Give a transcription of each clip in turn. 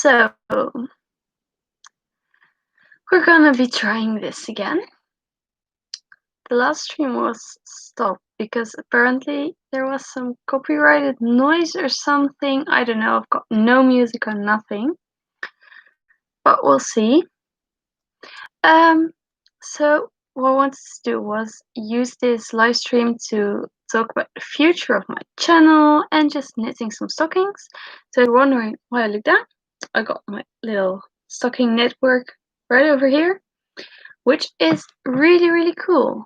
So, we're gonna be trying this again. The last stream was stopped because apparently there was some copyrighted noise or something. I don't know, I've got no music or nothing. But we'll see. So what I wanted to do was use this live stream to talk about the future of my channel and just knitting some stockings. So if you're wondering why I look down, I got my little stocking network right over here, which is really, really cool.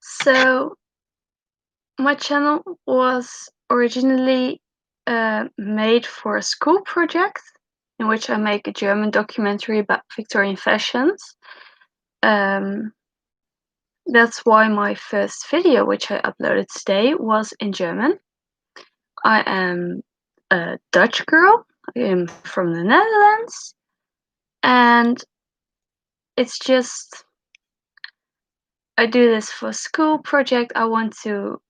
So my channel was originally made for a school project in which I make a German documentary about Victorian fashions. That's why my first video, which I uploaded today, was in German. I am a Dutch girl. I am from the Netherlands. And it's just, I do this for a school project. I want to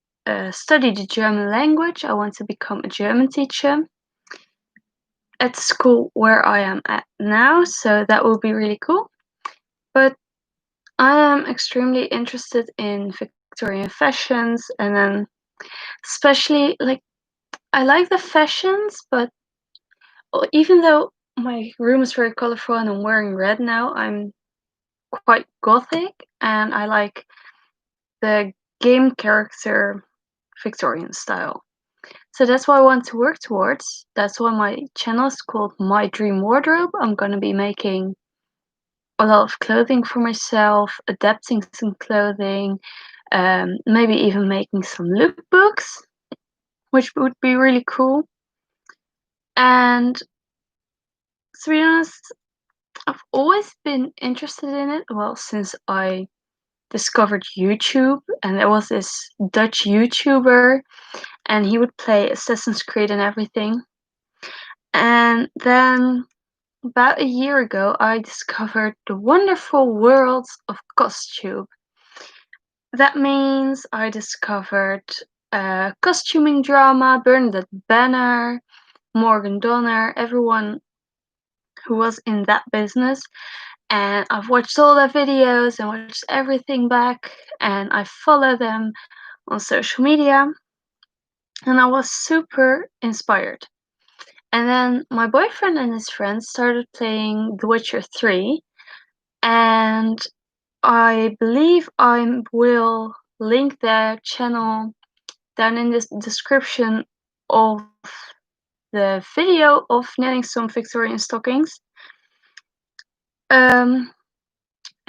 study the German language. I want to become a German teacher at the school where I am at now. So that will be really cool. But I am extremely interested in Victorian fashions, and then especially I like the fashions, but even though my room is very colorful and I'm wearing red now, I'm quite gothic and I like the game character Victorian style. So that's what I want to work towards. That's why my channel is called My Dream Wardrobe. I'm going to be making a lot of clothing for myself, adapting some clothing, maybe even making some lookbooks, which would be really cool. And to be honest, I've always been interested in it. Well, since I discovered YouTube, and there was this Dutch YouTuber, and he would play Assassin's Creed and everything. And then about a year ago, I discovered the wonderful world of costume. That means I discovered costuming drama, Bernadette Banner, Morgan Donner, everyone who was in that business. And I've watched all their videos and watched everything back, and I follow them on social media, and I was super inspired. And then my boyfriend and his friends started playing The Witcher 3, and I believe I will link their channel down in the description of the video of knitting some Victorian stockings. And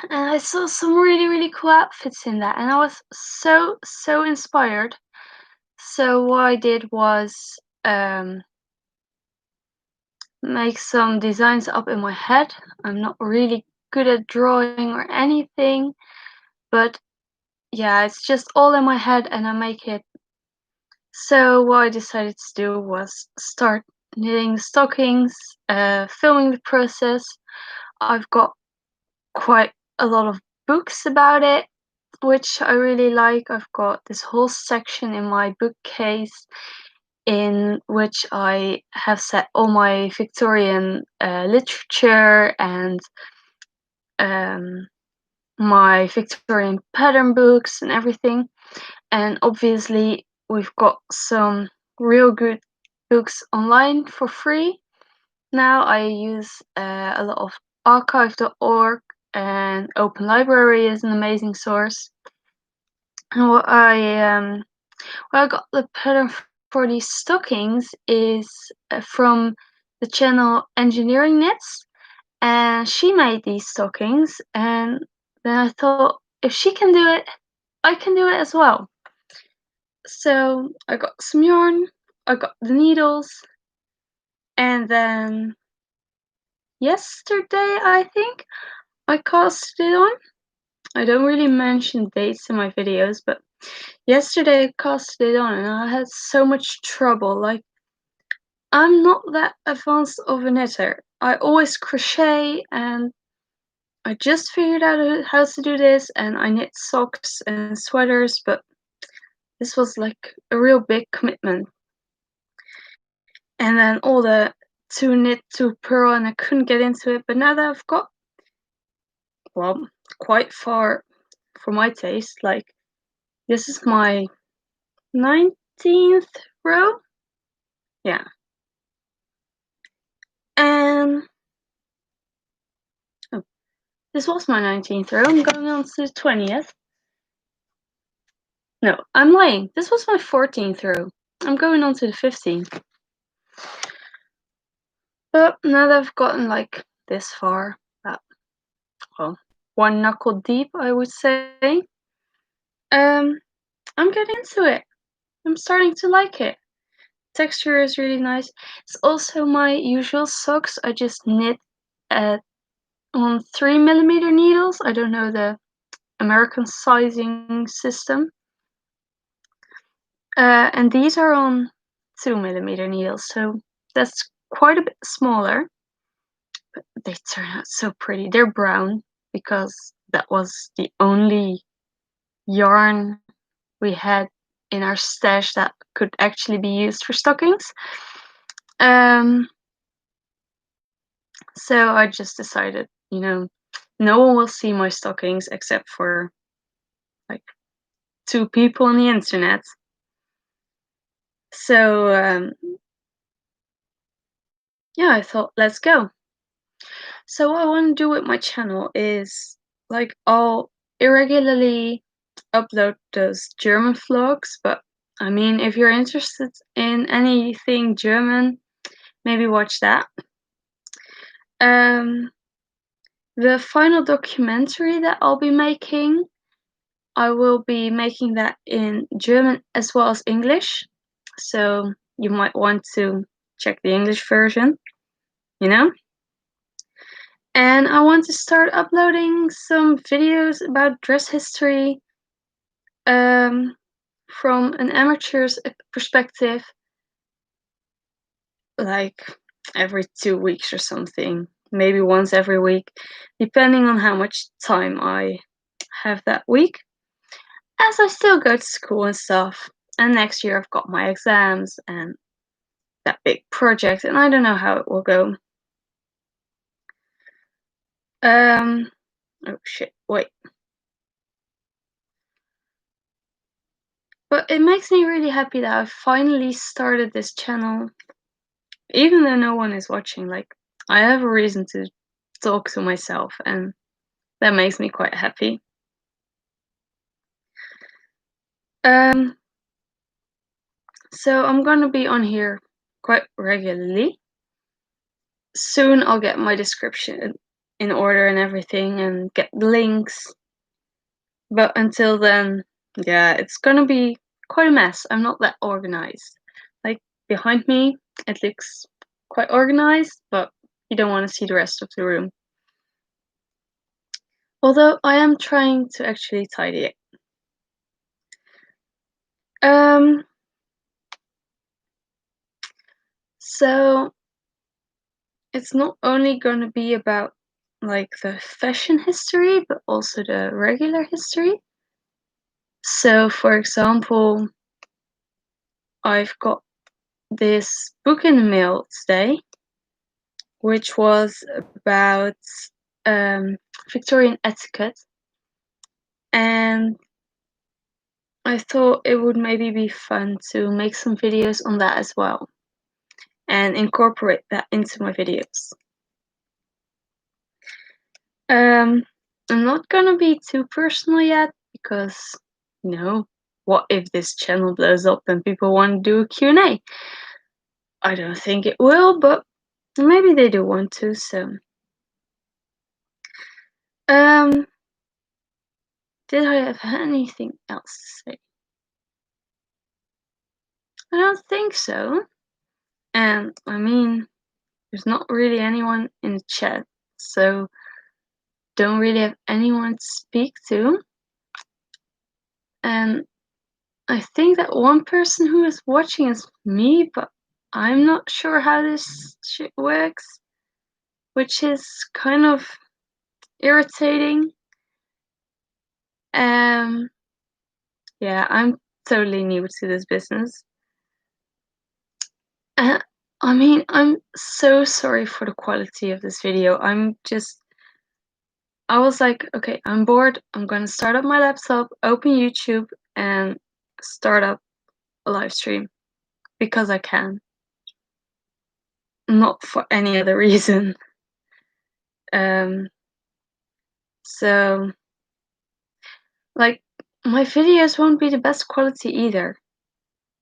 I saw some really, really cool outfits in that, and I was so inspired. So what I did was make some designs up in my head. I'm not really good at drawing or anything, but yeah, it's just all in my head and I make it. So what I decided to do was start knitting the stockings, filming the process. I've got quite a lot of books about it, which I really like. I've got this whole section in my bookcase in which I have set all my Victorian literature and my Victorian pattern books and everything. And obviously, we've got some real good books online for free. Now I use a lot of archive.org, and Open Library is an amazing source. And what I got the pattern for these stockings is from the channel Engineering Knits, and she made these stockings, and then I thought, if she can do it, I can do it as well. So I got some yarn, I got the needles, and then yesterday, I think, I casted it on. I don't really mention dates in my videos, but yesterday I casted it on and I had so much trouble. Like, I'm not that advanced of a knitter. I always crochet, and I just figured out how to do this, and I knit socks and sweaters, but this was like a real big commitment. and then all the too knit, too purl, and I couldn't get into it. But now that I've got, well, quite far for my taste, like this is my 19th row. Yeah. And oh, this was my 19th row. I'm going on to the 20th. No, I'm lying. This was my 14th row. I'm going on to the 15th. But now that I've gotten like this far, well, one knuckle deep, I would say, I'm getting into it. I'm starting to like it. Texture is really nice. It's also my usual socks. I just knit on 3mm needles. I don't know the American sizing system. And these are on 2mm needles, so that's quite a bit smaller. But they turn out so pretty. They're brown because that was the only yarn we had in our stash that could actually be used for stockings. So I just decided, no one will see my stockings except for like 2 people on the internet. So yeah, I thought, let's go. So what I want to do with my channel is like I'll irregularly upload those German vlogs, but I mean, if you're interested in anything German, maybe watch that. The final documentary that I'll be making, I will be making that in German as well as English. So you might want to check the English version, you know? And I want to start uploading some videos about dress history from an amateur's perspective, like every 2 weeks or something, maybe once every week, depending on how much time I have that week, as I still go to school and stuff. And next year I've got my exams and that big project, and I don't know how it will go. Oh shit, wait. But it makes me really happy that I finally started this channel, even though no one is watching. Like, I have a reason to talk to myself, and that makes me quite happy. So I'm gonna be on here quite regularly. Soon I'll get my description in order and everything and get the links. But until then, yeah, it's gonna be quite a mess. I'm not that organized. Like behind me, it looks quite organized, but you don't want to see the rest of the room. Although I am trying to actually tidy it. So it's not only going to be about like the fashion history, but also the regular history. So, for example, I've got this book in the mail today, which was about Victorian etiquette, and I thought it would maybe be fun to make some videos on that as well and incorporate that into my videos. I'm not gonna be too personal yet because, what if this channel blows up and people want to do a Q&A? I don't think it will, but maybe they do want to, so. Did I have anything else to say? I don't think so. And I mean, there's not really anyone in the chat, so don't really have anyone to speak to. And I think that one person who is watching is me, but I'm not sure how this shit works, which is kind of irritating. Yeah, I'm totally new to this business. I mean, I'm so sorry for the quality of this video. I was like, okay, I'm bored. I'm gonna start up my laptop, open YouTube, and start up a live stream because I can, not for any other reason. Um, so like my videos won't be the best quality either.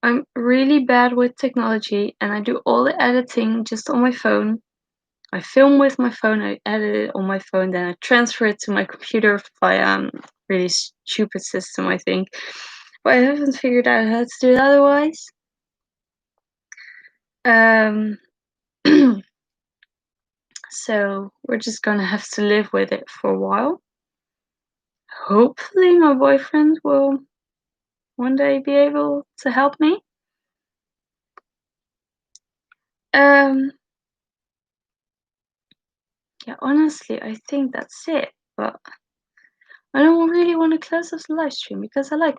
I'm really bad with technology and I do all the editing just on my phone. I film with my phone, I edit it on my phone, then I transfer it to my computer via a really stupid system, I think. But I haven't figured out how to do it otherwise. Um, so we're just gonna have to live with it for a while. Hopefully my boyfriend will one day be able to help me. Um, yeah, honestly, I think that's it. But I don't really want to close off the live stream because I like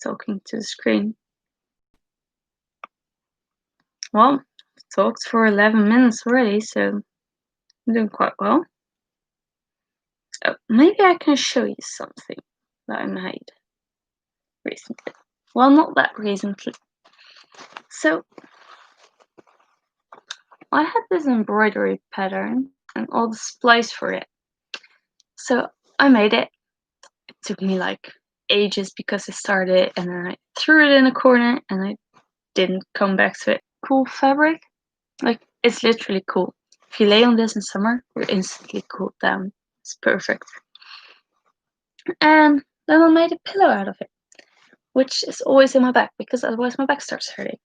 talking to the screen. Well, I've talked for 11 minutes already, so I'm doing quite well. Oh, maybe I can show you something that I made recently. Well, not that recently. So I had this embroidery pattern and all the splice for it. So I made it. It took me like ages because I started and then I threw it in a corner and I didn't come back to it. Cool fabric. Like, it's literally cool. If you lay on this in summer, you're instantly cooled down. It's perfect. And then I made a pillow out of it, which is always in my bag because otherwise my back starts hurting.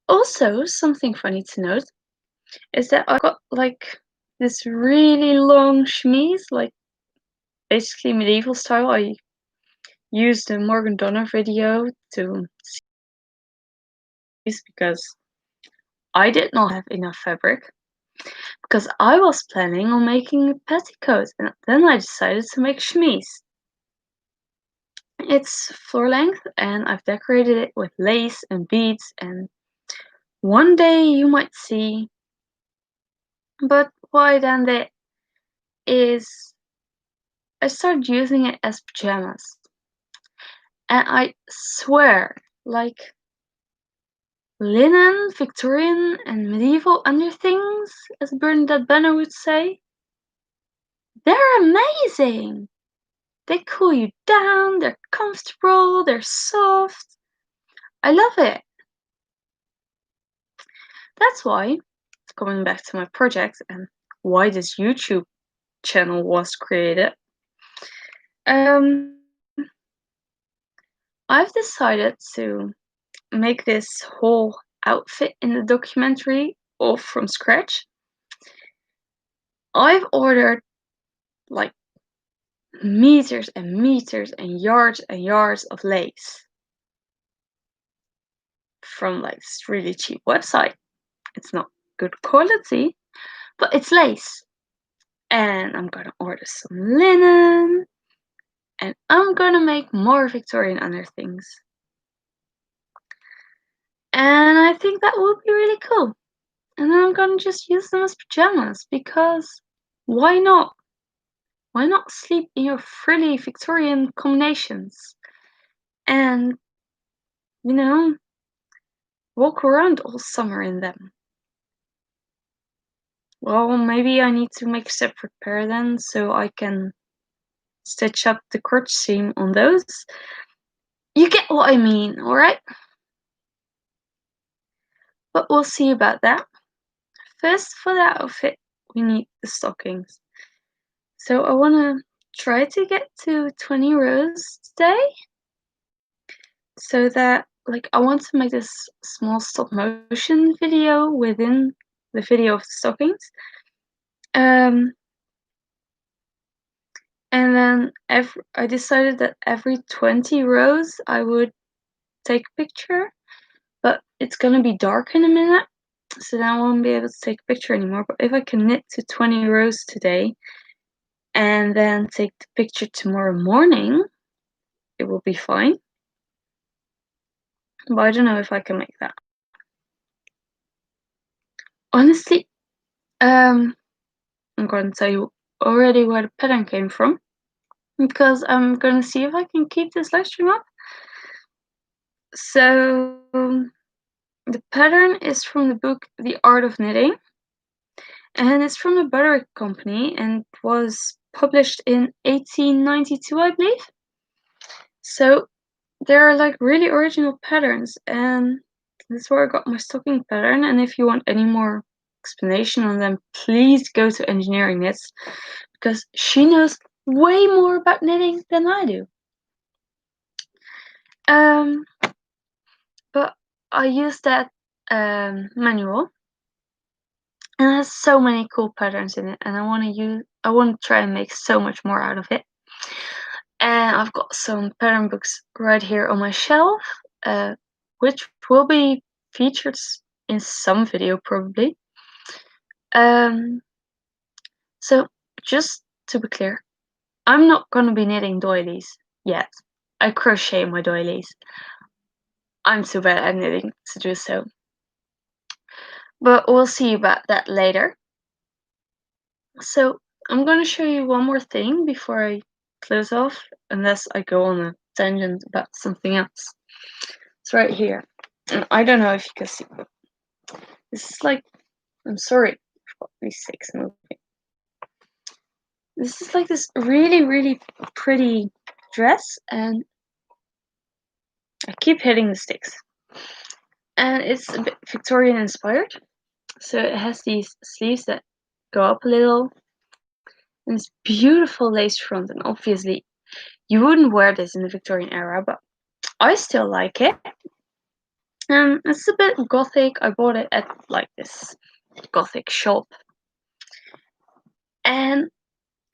Also, something funny to note is that I got like this really long chemise, like basically medieval style. I used the Morgan Donner video to see this because I did not have enough fabric. Because I was planning on making a petticoat, and then I decided to make chemise. It's floor length, and I've decorated it with lace and beads, and one day you might see. But what I then did is I started using it as pajamas. And I swear, like linen, Victorian, and medieval underthings, as Bernadette Benner would say, they're amazing! They cool you down, they're comfortable, they're soft. I love it. That's why, coming back to my project and why this YouTube channel was created, I've decided to make this whole outfit in the documentary all from scratch. I've ordered like meters and meters and yards of lace from like this really cheap website. It's not good quality, but it's lace. And I'm gonna order some linen, and I'm gonna make more Victorian underthings. And I think that would be really cool. And then I'm gonna just use them as pajamas because why not? Why not sleep in your frilly Victorian combinations and, you know, walk around all summer in them? Well, maybe I need to make a separate pair then so I can stitch up the crotch seam on those. You get what I mean, alright? But we'll see about that. First, for that outfit, we need the stockings. So I want to try to get to 20 rows today. So that, like, I want to make this small stop motion video within the video of the stockings. And then I decided that every 20 rows I would take a picture, but it's gonna be dark in a minute, so then I won't be able to take a picture anymore. But if I can knit to 20 rows today and then take the picture tomorrow morning, it will be fine. But I don't know if I can make that. honestly, I'm going to tell you already where the pattern came from, because I'm going to see if I can keep this live stream up. So, the pattern is from the book The Art of Knitting, and it's from the Butter Company, and was published in 1892, I believe. So, there are like really original patterns, and this is where I got my stocking pattern. And if you want any more explanation on them, please go to Engineering Knits, because she knows way more about knitting than I do. But I used that manual, and it has so many cool patterns in it, and I want to try and make so much more out of it. And I've got some pattern books right here on my shelf, which will be featured in some video probably. So just to be clear, I'm not gonna be knitting doilies yet. I crochet my doilies. I'm too bad at knitting to do so. But we'll see about that later. So I'm gonna show you one more thing before I close off, unless I go on a tangent about something else. It's right here. And I don't know if you can see, but this is like, I'm sorry, I've got these sticks moving. This is like this really, really pretty dress, and I keep hitting the sticks. And it's a bit Victorian inspired. So it has these sleeves that go up a little, and this beautiful lace front. And obviously, you wouldn't wear this in the Victorian era, but I still like it. It's a bit gothic. I bought it at like this gothic shop, and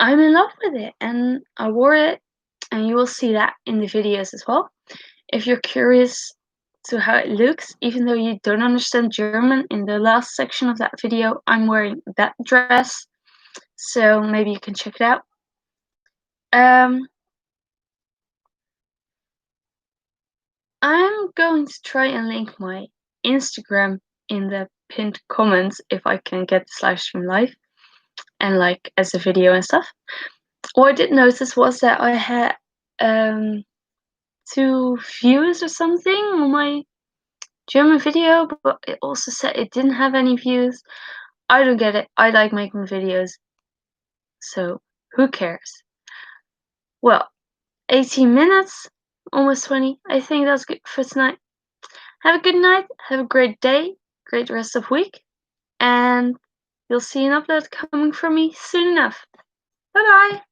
I'm in love with it. And I wore it, and you will see that in the videos as well. If you're curious to how it looks, even though you don't understand German, in the last section of that video, I'm wearing that dress. So maybe you can check it out. I'm going to try and link my Instagram in the pinned comments if I can get this live stream live and like as a video and stuff. What I did notice was that I had 2 views or something on my German video, but it also said it didn't have any views. I don't get it. I like making videos, so who cares? Well, 18 minutes, almost 20. I think that's good for tonight. Have a good night. Have a great day. Great rest of week. And you'll see an upload coming from me soon enough. Bye bye.